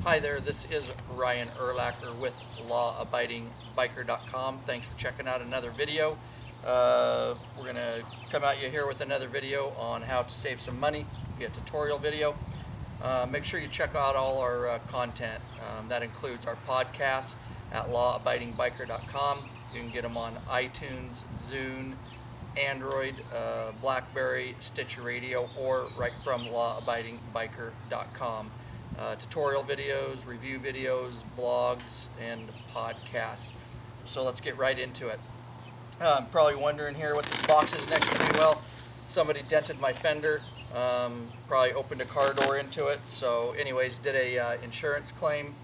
Hi there, this is Ryan Erlacher with lawabidingbiker.com. Thanks for checking out another video. We're going to come at you here with another video on how to save some money, be a tutorial video. Make sure you check out all our content. That includes our podcasts at lawabidingbiker.com. You can get them on iTunes, Zune, Android, BlackBerry, Stitcher Radio, or right from lawabidingbiker.com. Tutorial videos, review videos, blogs, and podcasts. So let's get right into it. I'm probably wondering here what this box is next to me. Well, somebody dented my fender, probably opened a car door into it. So anyways, did a insurance claim,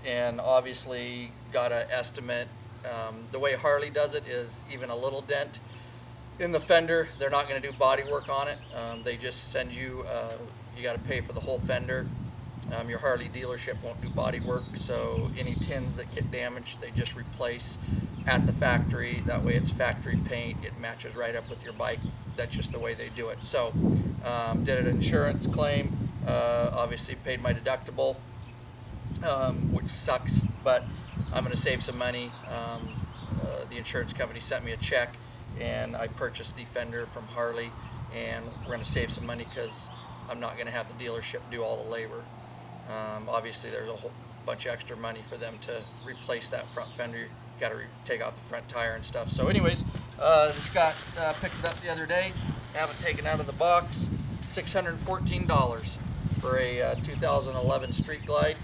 and obviously got an estimate. The way Harley does it is even a little dent in the fender, they're not going to do body work on it. They just send you, you got to pay for the whole fender. Your Harley dealership won't do body work, so any tins that get damaged, they just replace at the factory. That way it's factory paint, it matches right up with your bike. That's just the way they do it. So did an insurance claim, obviously paid my deductible, which sucks, but I'm going to save some money. The insurance company sent me a check, and I purchased the fender from Harley, and we're going to save some money because I'm not going to have the dealership do all the labor. Obviously there's a whole bunch of extra money for them to replace that front fender. You got to take off the front tire and stuff. So anyways, this got picked it up the other day, have it taken out of the box. $614 for a 2011 Street Glide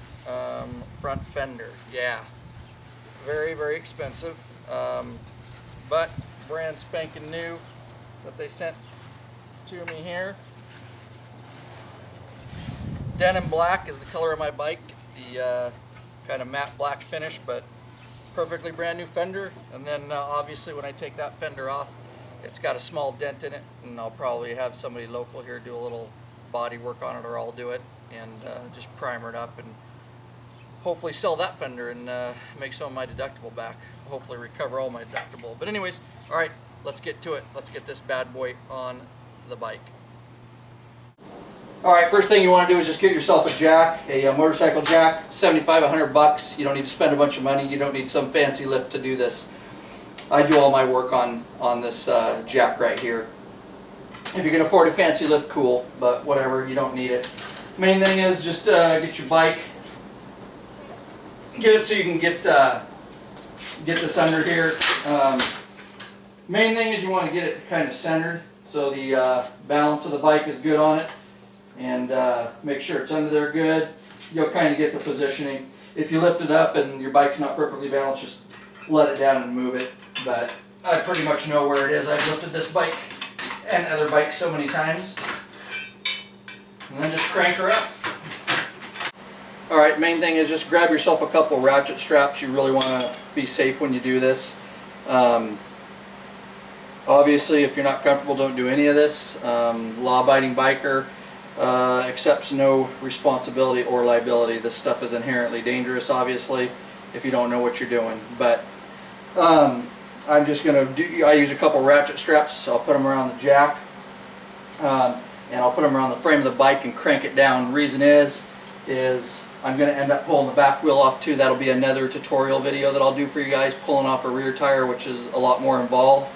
front fender. Yeah, very, very expensive, but brand spanking new that they sent to me here. Denim black is the color of my bike. It's the kind of matte black finish, but perfectly brand new fender. And then obviously when I take that fender off, it's got a small dent in it, and I'll probably have somebody local here do a little body work on it, or I'll do it and just primer it up and hopefully sell that fender and make some of my deductible back. Hopefully recover all my deductible. But anyways, all right, let's get to it. Let's get this bad boy on the bike. All right, first thing you want to do is just get yourself a jack, a motorcycle jack, $75, $100. You don't need to spend a bunch of money. You don't need some fancy lift to do this. I do all my work on this jack right here. If you can afford a fancy lift, cool, but whatever, you don't need it. Main thing is just get your bike, get it so you can get this under here. Main thing is you want to get it kind of centered so the balance of the bike is good on it, and make sure it's under there good. You'll kind of get the positioning. If you lift it up and your bike's not perfectly balanced, just let it down and move it. But I pretty much know where it is. I've lifted this bike and other bikes so many times. And then just crank her up. Alright, main thing is just grab yourself a couple ratchet straps. You really want to be safe when you do this. Obviously, if you're not comfortable, don't do any of this. Law-abiding biker accepts no responsibility or liability. This stuff is inherently dangerous, obviously, if you don't know what you're doing. But I'm just going to I use a couple ratchet straps. I'll put them around the jack, and I'll put them around the frame of the bike and crank it down. Reason is I'm going to end up pulling the back wheel off too. That'll be another tutorial video that I'll do for you guys, pulling off a rear tire, which is a lot more involved.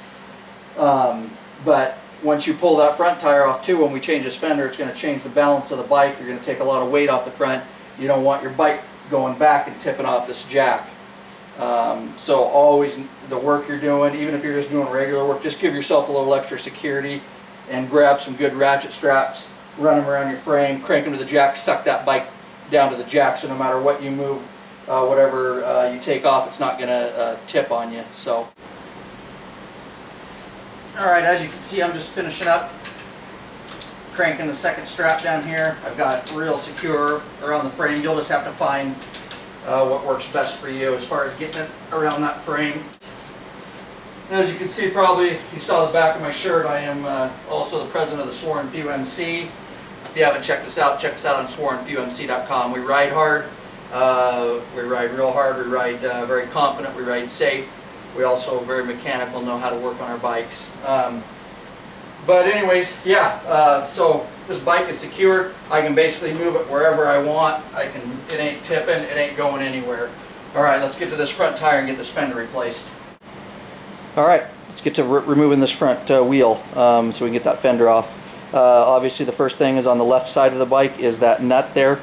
But once you pull that front tire off too, when we change this fender, it's going to change the balance of the bike. You're going to take a lot of weight off the front. You don't want your bike going back and tipping off this jack. So always the work you're doing, even if you're just doing regular work, just give yourself a little extra security and grab some good ratchet straps, run them around your frame, crank them to the jack, suck that bike down to the jack, so no matter what you move, whatever you take off, it's not going to tip on you. So, alright, as you can see, I'm just finishing up cranking the second strap down here. I've got it real secure around the frame. You'll just have to find what works best for you as far as getting it around that frame. As you can see, probably you saw the back of my shirt, I am also the president of the Sworn Few MC. If you haven't checked us out, check us out on swornfewmc.com. We ride hard, we ride real hard, we ride very confident, we ride safe. We also are very mechanical, know how to work on our bikes. But anyways, yeah, so this bike is secure. I can basically move it wherever I want. It ain't tipping, it ain't going anywhere. All right, let's get to this front tire and get this fender replaced. All right, let's get to removing this front wheel so we can get that fender off. Obviously the first thing is on the left side of the bike is that nut there,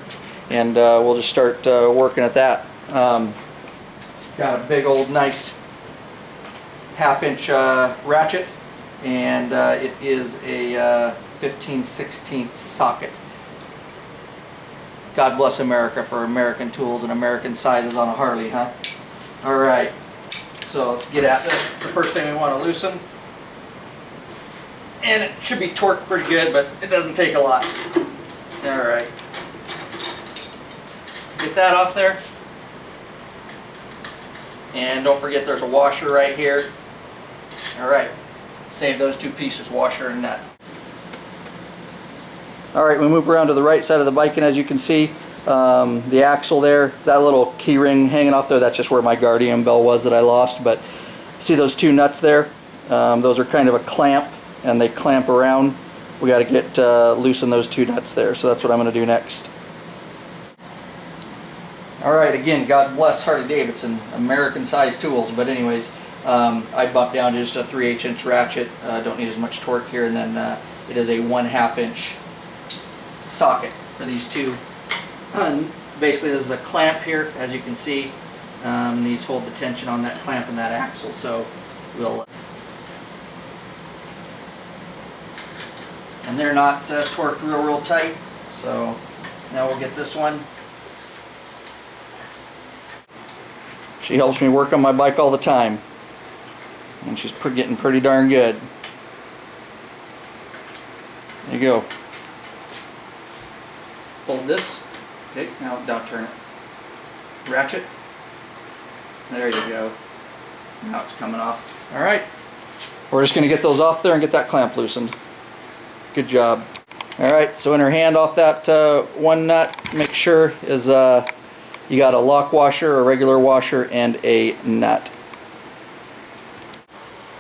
and we'll just start working at that. Got a big old nice 1/2-inch ratchet, and it is a 15/16 socket. God bless America for American tools and American sizes on a Harley, huh? Alright, so let's get at this. It's the first thing we want to loosen. And it should be torqued pretty good, but it doesn't take a lot. Alright. Get that off there. And don't forget there's a washer right here. Alright. Save those two pieces, washer and nut. Alright, we move around to the right side of the bike, and as you can see, the axle there, that little key ring hanging off there, that's just where my Guardian bell was that I lost. But see those two nuts there? Those are kind of a clamp, and they clamp around. We got to get loosen those two nuts there, so that's what I'm going to do next. Alright, again, God bless Harley Davidson, American sized tools, but anyways, I bumped down to just a 3/8-inch ratchet. Don't need as much torque here, and then it is a 1/2-inch socket for these two. Basically this is a clamp here, as you can see. These hold the tension on that clamp and that axle, so we'll... And they're not torqued real tight, so now we'll get this one. She helps me work on my bike all the time, and she's getting pretty darn good. There you go. Hold this. Okay, now turn it. Ratchet. There you go. Now it's coming off. Alright. We're just going to get those off there and get that clamp loosened. Good job. Alright, so in her hand off that one nut, make sure is you got a lock washer, a regular washer, and a nut.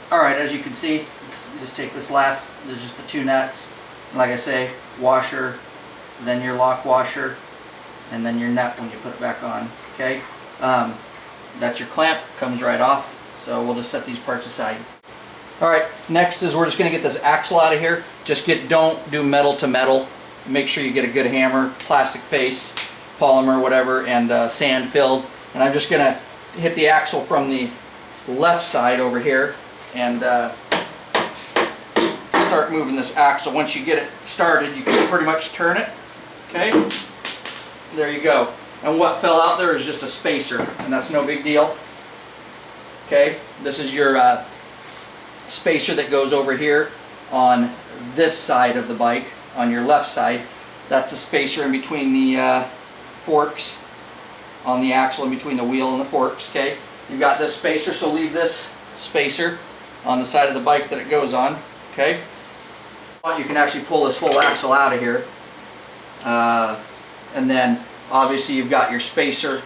Alright, as you can see, you just take this last, there's just the two nuts. Like I say, washer, then your lock washer, and then your nut when you put it back on. Okay, that's your clamp, comes right off, so we'll just set these parts aside. Alright, next is we're just going to get this axle out of here. Don't do metal to metal. Make sure you get a good hammer, plastic face, polymer, whatever, and sand filled. And I'm just going to hit the axle from the left side over here and start moving this axle. Once you get it started, you can pretty much turn it. Okay, there you go. And what fell out there is just a spacer, and that's no big deal. Okay, this is your spacer that goes over here on this side of the bike, on your left side. That's the spacer in between the forks on the axle, in between the wheel and the forks. Okay, you've got this spacer, so leave this spacer on the side of the bike that it goes on. Okay, you can actually pull this whole axle out of here, and then obviously you've got your spacer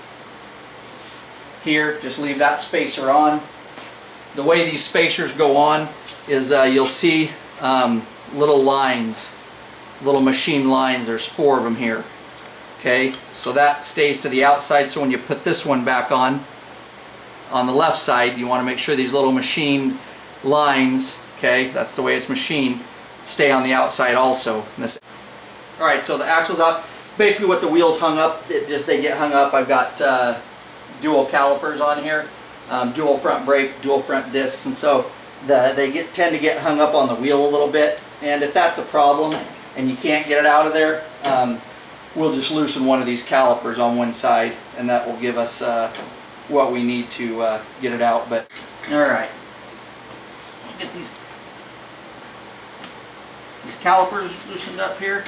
here. Just leave that spacer on. The way these spacers go on is you'll see little lines, little machine lines. There's 4 of them here. Okay, so that stays to the outside, so when you put this one back on the left side, you want to make sure these little machined lines, okay, that's the way it's machined, stay on the outside also. Alright, so the axle's up. Basically what the wheels hung up, they get hung up. I've got dual calipers on here, dual front brake, dual front discs, and so they tend to get hung up on the wheel a little bit. And if that's a problem and you can't get it out of there, we'll just loosen one of these calipers on one side, and that will give us what we need to get it out. But alright, get these calipers loosened up here.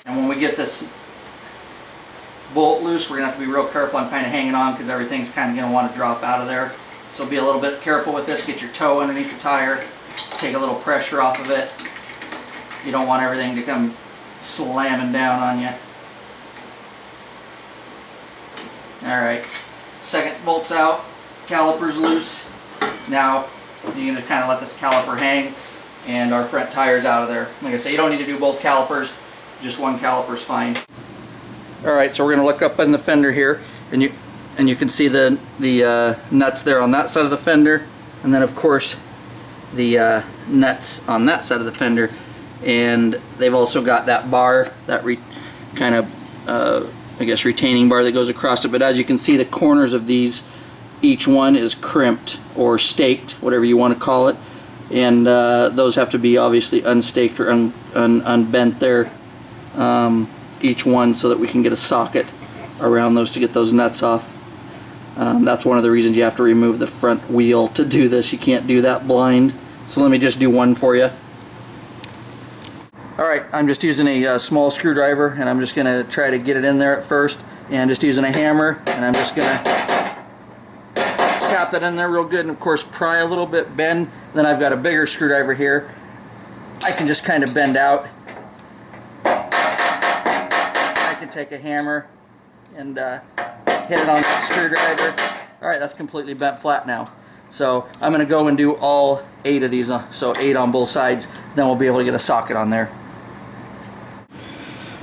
And when we get this bolt loose, we're going to have to be real careful. I'm kind of hanging on because everything's kind of going to want to drop out of there. So be a little bit careful with this. Get your toe underneath the tire. Take a little pressure off of it. You don't want everything to come slamming down on you. Alright, second bolt's out. Caliper's loose. Now You can just kind of let this caliper hang, and our front tire's out of there. Like I say, you don't need to do both calipers, just one caliper's fine. Alright, so we're going to look up in the fender here, and you can see the nuts there on that side of the fender, and then of course the nuts on that side of the fender. And they've also got that bar, that kind of I guess retaining bar that goes across it. But as you can see, the corners of these, each one is crimped or staked, whatever you want to call it, and those have to be obviously unstaked or unbent there, each one, so that we can get a socket around those to get those nuts off. That's one of the reasons you have to remove the front wheel to do this. You can't do that blind. So let me just do one for you. Alright, I'm just using a small screwdriver, and I'm just going to try to get it in there at first, and just using a hammer, and I'm just going to tap that in there real good, and of course pry a little bit, bend. Then I've got a bigger screwdriver here. I can just kind of bend out. I can take a hammer and hit it on that screwdriver. Alright, that's completely bent flat now. So I'm going to go and do all 8 of these, so 8 on both sides, then we'll be able to get a socket on there.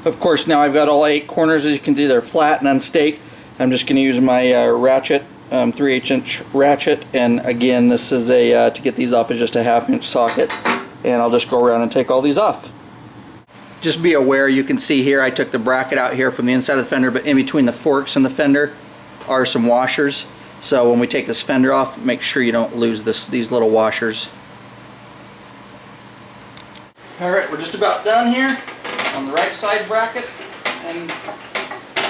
Of course, now I've got all 8 corners, as you can see, they're flat and unstaked. I'm just going to use my ratchet, 3/8 inch ratchet, and again, this is a to get these off is just a 1/2 inch socket, and I'll just go around and take all these off. Just be aware, you can see here I took the bracket out here from the inside of the fender, but in between the forks and the fender are some washers. So when we take this fender off, make sure you don't lose these little washers. Alright, we're just about done here on the right side bracket and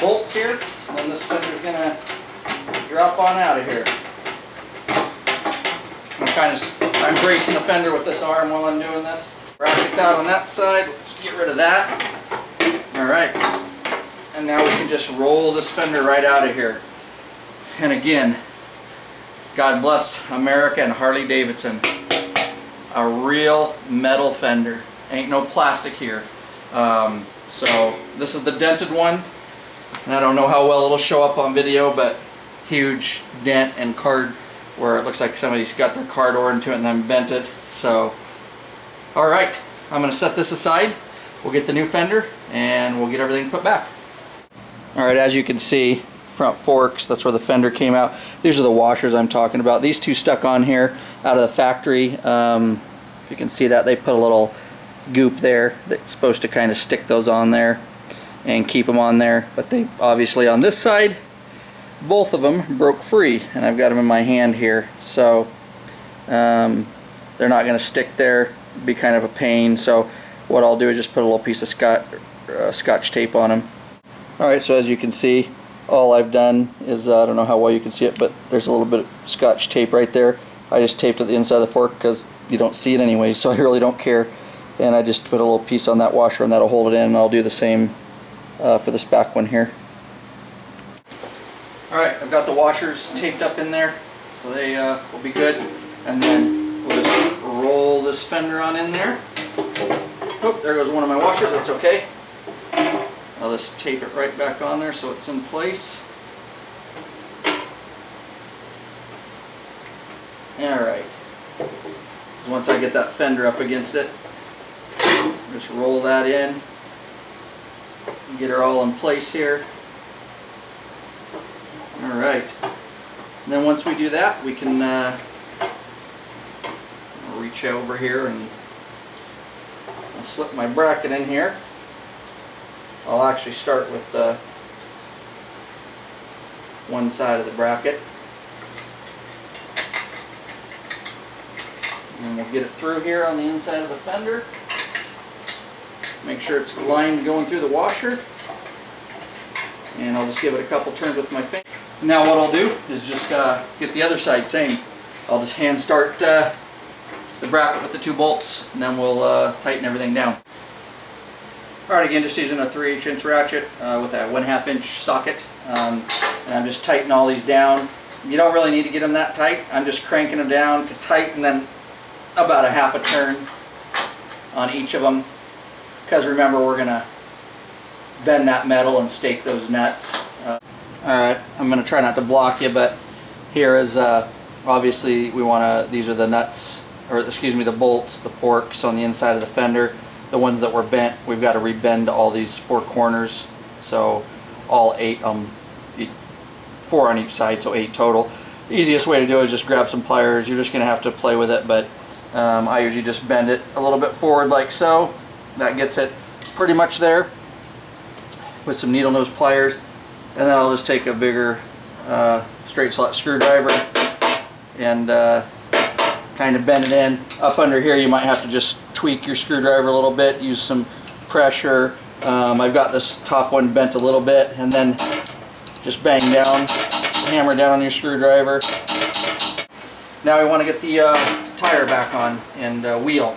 bolts here. And then this fender's going to drop on out of here. I'm bracing the fender with this arm while I'm doing this. Bracket's out on that side. Let's get rid of that. Alright, and now we can just roll this fender right out of here. And again, God bless America and Harley Davidson. A real metal fender. Ain't no plastic here. So this is the dented one. And I don't know how well it'll show up on video, but huge dent and card where it looks like somebody's got their card or into it and then bent it. So, alright, I'm going to set this aside. We'll get the new fender and we'll get everything put back. Alright, as you can see, front forks, that's where the fender came out. These are the washers I'm talking about. These two stuck on here out of the factory. If you can see that, they put a little goop there that's supposed to kind of stick those on there and keep them on there. But they obviously on this side, both of them broke free, and I've got them in my hand here. So they're not going to stick there. It'd be kind of a pain. So what I'll do is just put a little piece of scotch tape on them. Alright, so as you can see, all I've done is, I don't know how well you can see it, but there's a little bit of scotch tape right there. I just taped it to the inside of the fork because you don't see it anyway, so I really don't care. And I just put a little piece on that washer and that'll hold it in, and I'll do the same for this back one here. Alright, I've got the washers taped up in there, so they will be good. And then we'll just roll this fender on in there. Oh, there goes one of my washers, that's okay. I'll just tape it right back on there so it's in place. Alright. So once I get that fender up against it, just roll that in. Get her all in place here. Alright. Then once we do that, we can reach over here and I'll slip my bracket in here. I'll actually start with one side of the bracket. And we'll get it through here on the inside of the fender. Make sure it's lined going through the washer. And I'll just give it a couple turns with my finger. Now what I'll do is just get the other side same. I'll just hand start the bracket with the 2 bolts, and then we'll tighten everything down. Alright, again, just using a 3/8 inch ratchet with a 1/2 inch socket, and I'm just tightening all these down. You don't really need to get them that tight. I'm just cranking them down to tight, and then about a 1/2 turn on each of them, because remember, we're going to bend that metal and stake those nuts. Alright, I'm going to try not to block you, but here is obviously we want to, these are the nuts, or excuse me, the bolts, the forks on the inside of the fender. The ones that were bent, we've got to rebend all these 4 corners, so all 8, 4 on each side, so 8 total. The easiest way to do it is just grab some pliers. You're just going to have to play with it, but I usually just bend it a little bit forward like so. That gets it pretty much there with some needle nose pliers, and then I'll just take a bigger straight slot screwdriver and kind of bend it in. Up under here you might have to just tweak your screwdriver a little bit, use some pressure. I've got this top one bent a little bit, and then just bang down, hammer down on your screwdriver. Now we want to get the tire back on and wheel.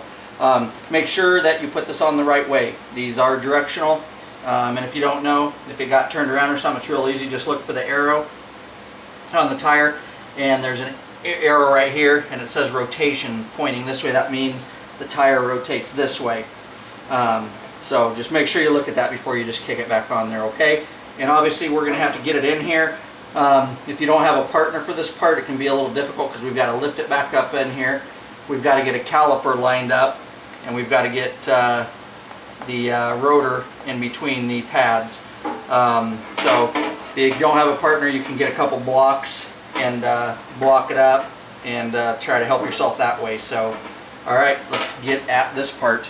Make sure that you put this on the right way. These are directional, and if you don't know, if it got turned around or something, it's real easy. Just look for the arrow on the tire, and there's an arrow right here, and it says rotation pointing this way. That means the tire rotates this way. So just make sure you look at that before you just kick it back on there, okay? And obviously we're going to have to get it in here. If you don't have a partner for this part, it can be a little difficult because we've got to lift it back up in here. We've got to get a caliper lined up, and we've got to get the rotor in between the pads. So if you don't have a partner, you can get a couple blocks and block it up and try to help yourself that way. So alright, let's get at this part.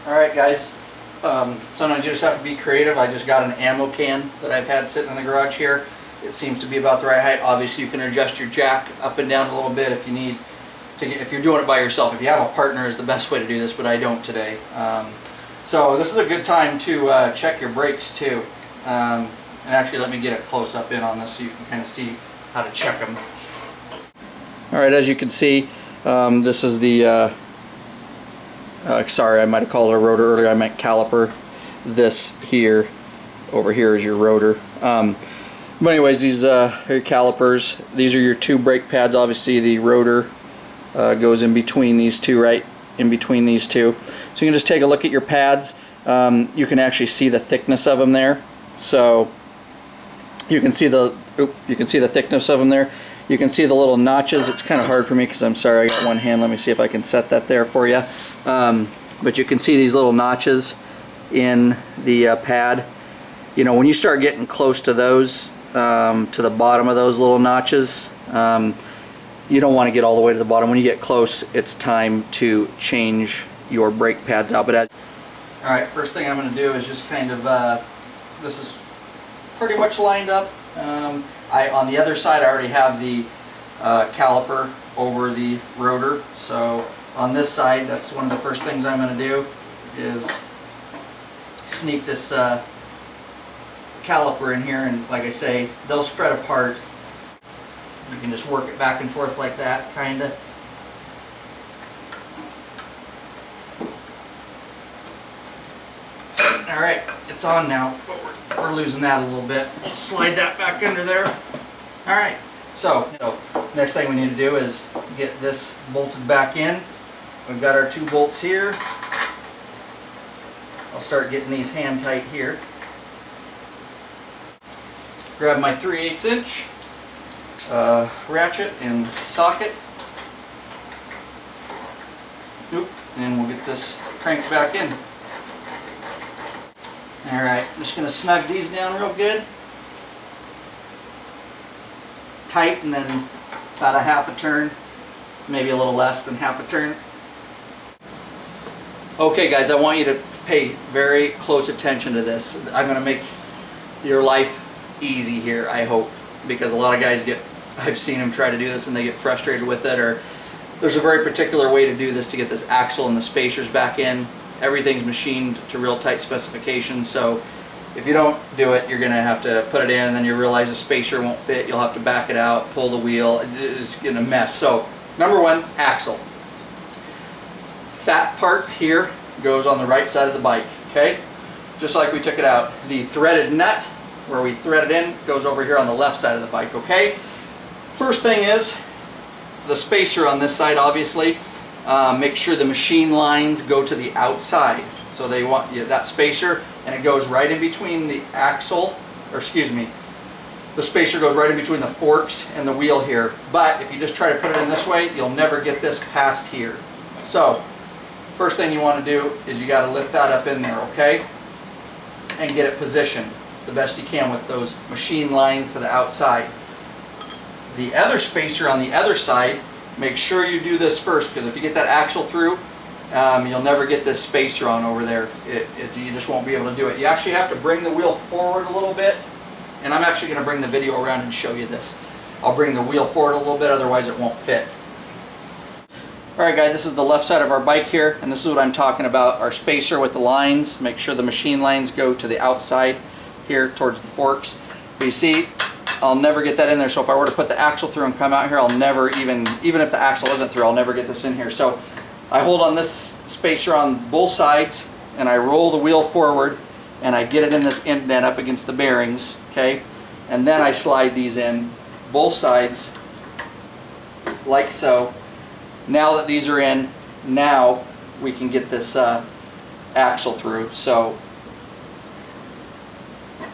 Alright guys, sometimes you just have to be creative. I just got an ammo can that I've had sitting in the garage here. It seems to be about the right height. Obviously you can adjust your jack up and down a little bit if you need to get, if you're doing it by yourself. If you have a partner is the best way to do this, but I don't today. So this is a good time to check your brakes too. And actually let me get a close up in on this so you can kind of see how to check them. Alright, as you can see, this is the sorry, I might have called it a rotor earlier. I meant caliper. This here, over here is your rotor. But anyways, these are your calipers. These are your 2 brake pads. Obviously the rotor goes in between these 2, right in between these 2. So you can just take a look at your pads. You can actually see the thickness of them there. So you can see the thickness of them there. You can see the little notches. It's kind of hard for me because I'm sorry, I got one hand. Let me see if I can set that there for you. But you can see these little notches in the pad. You know, when you start getting close to those, to the bottom of those little notches, you don't want to get all the way to the bottom. When you get close, it's time to change your brake pads out. But alright, first thing I'm going to do is just kind of, this is pretty much lined up. On the other side I already have the caliper over the rotor, so on this side that's one of the first things I'm going to do is sneak this caliper in here, and like I say, they'll spread apart. You can just work it back and forth like that, kinda. Alright, it's on now, but we're losing that a little bit. I'll slide that back under there. Alright, so next thing we need to do is get this bolted back in. We've got our 2 bolts here. I'll start getting these hand tight here. Grab my 3/8 inch ratchet and socket. And we'll get this cranked back in. Alright, I'm just going to snug these down real good. Tight, and then about a half a turn, maybe a little less than half a turn. Okay guys, I want you to pay very close attention to this. I'm going to make your life easy here, I hope, because a lot of guys I've seen them try to do this and they get frustrated with it, or there's a very particular way to do this to get this axle and the spacers back in. Everything's machined to real tight specifications, so if you don't do it, you're going to have to put it in, and then you realize the spacer won't fit. You'll have to back it out, pull the wheel. It's getting a mess. So, number 1, axle. Fat part here goes on the right side of the bike, okay? Just like we took it out. The threaded nut, where we thread it in, goes over here on the left side of the bike, okay? First thing is the spacer on this side, obviously. Make sure the machine lines go to the outside. So they want that spacer, and it goes right in between the axle, or excuse me, the spacer goes right in between the forks and the wheel here. But if you just try to put it in this way, you'll never get this past here. So first thing you want to do is you got to lift that up in there, okay? And get it positioned the best you can with those machine lines to the outside. The other spacer on the other side, make sure you do this first, because if you get that axle through, you'll never get this spacer on over there. You just won't be able to do it. You actually have to bring the wheel forward a little bit, and I'm actually going to bring the video around and show you this. I'll bring the wheel forward a little bit, otherwise it won't fit. Alright guys, this is the left side of our bike here, and this is what I'm talking about, our spacer with the lines. Make sure the machine lines go to the outside here towards the forks. But you see, I'll never get that in there, so if I were to put the axle through and come out here, I'll never even if the axle isn't through, I'll never get this in here. So I hold on this spacer on both sides, and I roll the wheel forward, and I get it in this indent up against the bearings, okay? And then I slide these in, both sides, like so. Now that these are in, now we can get this axle through. So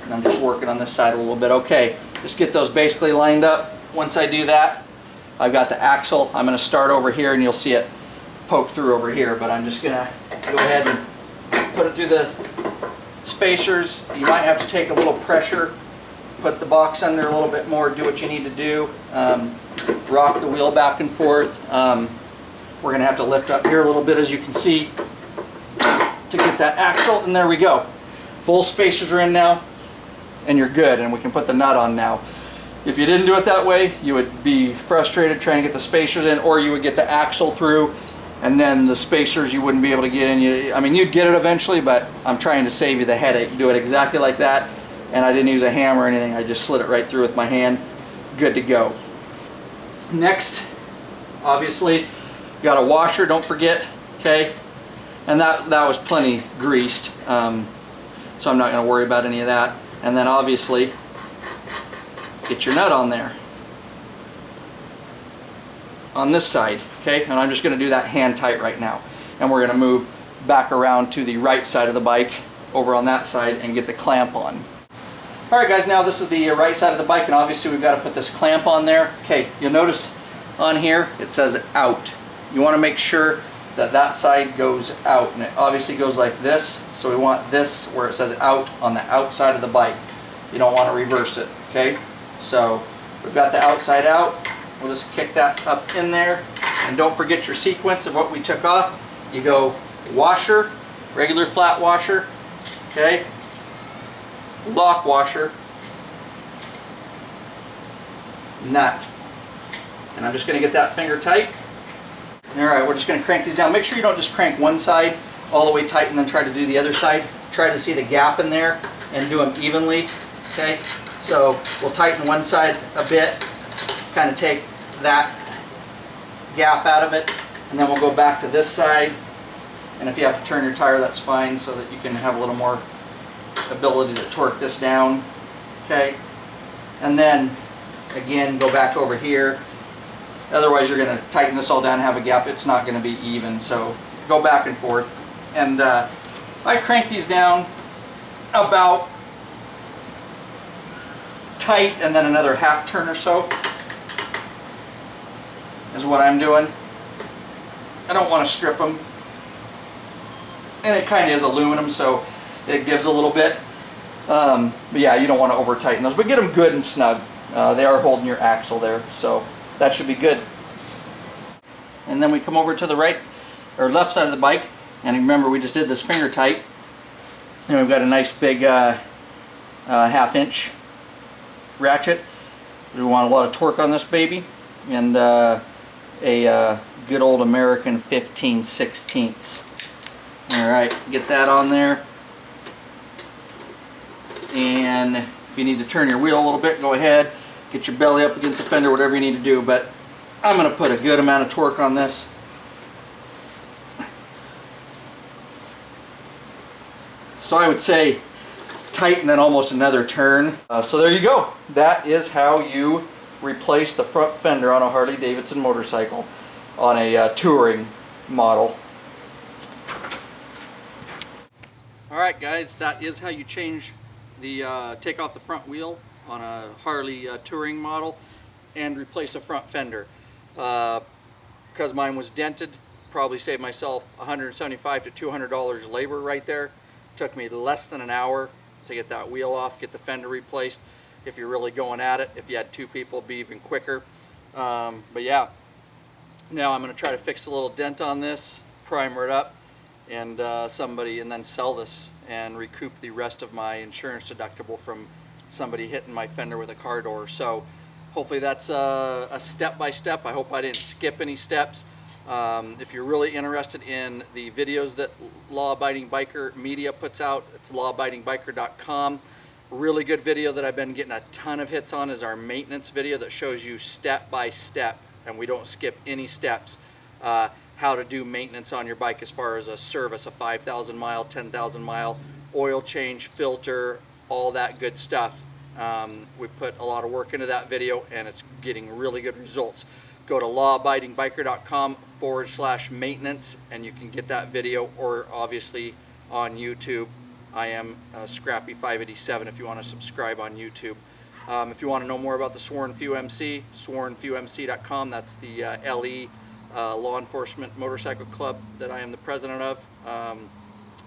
and I'm just working on this side a little bit. Okay, just get those basically lined up. Once I do that, I've got the axle. I'm going to start over here, and you'll see it poke through over here. But I'm just going to go ahead and put it through the spacers. You might have to take a little pressure, put the box under a little bit more, do what you need to do. Rock the wheel back and forth. We're going to have to lift up here a little bit, as you can see, to get that axle, and there we go. Both spacers are in now, and you're good, and we can put the nut on now. If you didn't do it that way, you would be frustrated trying to get the spacers in, or you would get the axle through, and then the spacers you wouldn't be able to get in. I mean, you'd get it eventually, but I'm trying to save you the headache. Do it exactly like that, and I didn't use a hammer or anything. I just slid it right through with my hand. Good to go. Next, obviously, you got a washer, don't forget, okay? And that was plenty greased, so I'm not going to worry about any of that. And then obviously, get your nut on there. On this side, okay? And I'm just going to do that hand tight right now. And we're going to move back around to the right side of the bike, over on that side, and get the clamp on. Alright guys, now this is the right side of the bike, and obviously we've got to put this clamp on there. Okay, you'll notice on here it says out. You want to make sure that that side goes out, and it obviously goes like this, so we want this where it says out on the outside of the bike. You don't want to reverse it, okay? So we've got the outside out. We'll just kick that up in there, and don't forget your sequence of what we took off. You go washer, regular flat washer, okay? Lock washer, nut. And I'm just going to get that finger tight. Alright, we're just going to crank these down. Make sure you don't just crank one side all the way tight and then try to do the other side. Try to see the gap in there and do them evenly. Okay, so we'll tighten one side a bit, kind of take that gap out of it, and then we'll go back to this side. And if you have to turn your tire, that's fine, so that you can have a little more ability to torque this down. Okay, and then again go back over here. Otherwise you're going to tighten this all down and have a gap. It's not going to be even, so go back and forth. And I crank these down about tight, and then another half turn or so is what I'm doing. I don't want to strip them, and it kind of is aluminum, so it gives a little bit. But yeah, you don't want to over tighten those, but get them good and snug. They are holding your axle there, so that should be good. And then we come over to the right or left side of the bike, and remember we just did this finger tight, and we've got a nice big ½ inch ratchet. We want a lot of torque on this baby, and a good old American 15/16. Alright, get that on there, and if you need to turn your wheel a little bit, go ahead. Get your belly up against the fender, whatever you need to do, but I'm going to put a good amount of torque on this. So I would say tighten and almost another turn. So there you go. That is how you replace the front fender on a Harley Davidson motorcycle on a touring model. Alright guys, that is how you change the take off the front wheel on a Harley touring model and replace a front fender. Because mine was dented, probably saved myself $175 to $200 labor right there. Took me less than an hour to get that wheel off, get the fender replaced. If you're really going at it, if you had two people, it'd be even quicker. But yeah, now I'm going to try to fix a little dent on this, primer it up, and then sell this and recoup the rest of my insurance deductible from somebody hitting my fender with a car door. So hopefully that's a step-by-step. I hope I didn't skip any steps. If you're really interested in the videos that Law Abiding Biker Media puts out, it's lawabidingbiker.com. Really good video that I've been getting a ton of hits on is our maintenance video that shows you step by step, and we don't skip any steps, how to do maintenance on your bike as far as a service, a 5,000 mile, 10,000 mile, oil change, filter, all that good stuff. We put a lot of work into that video and it's getting really good results. Go to lawabidingbiker.com/maintenance and you can get that video, or obviously on YouTube. I am Scrappy587 if you want to subscribe on YouTube. If you want to know more about the Sworn Few MC, swornfewmc.com. That's the LE Law Enforcement Motorcycle Club that I am the president of.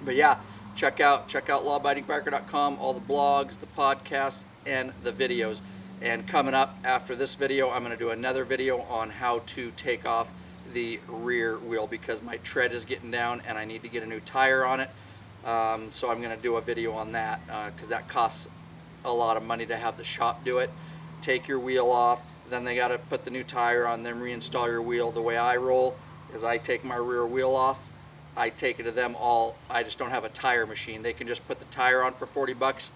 But yeah, check out lawabidingbiker.com, all the blogs, the podcasts, and the videos. And coming up after this video, I'm going to do another video on how to take off the rear wheel because my tread is getting down and I need to get a new tire on it. So I'm going to do a video on that because that costs a lot of money to have the shop do it. Take your wheel off, then they got to put the new tire on, then reinstall your wheel. The way I roll is I take my rear wheel off, I take it to them all. I just don't have a tire machine. They can just put the tire on for 40 bucks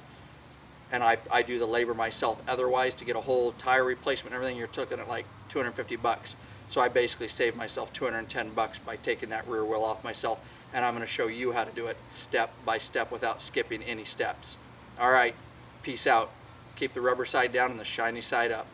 and I do the labor myself. Otherwise, to get a whole tire replacement and everything, you're looking at like 250 bucks. So I basically saved myself 210 bucks by taking that rear wheel off myself, and I'm going to show you how to do it step by step without skipping any steps. All right, peace out. Keep the rubber side down and the shiny side up.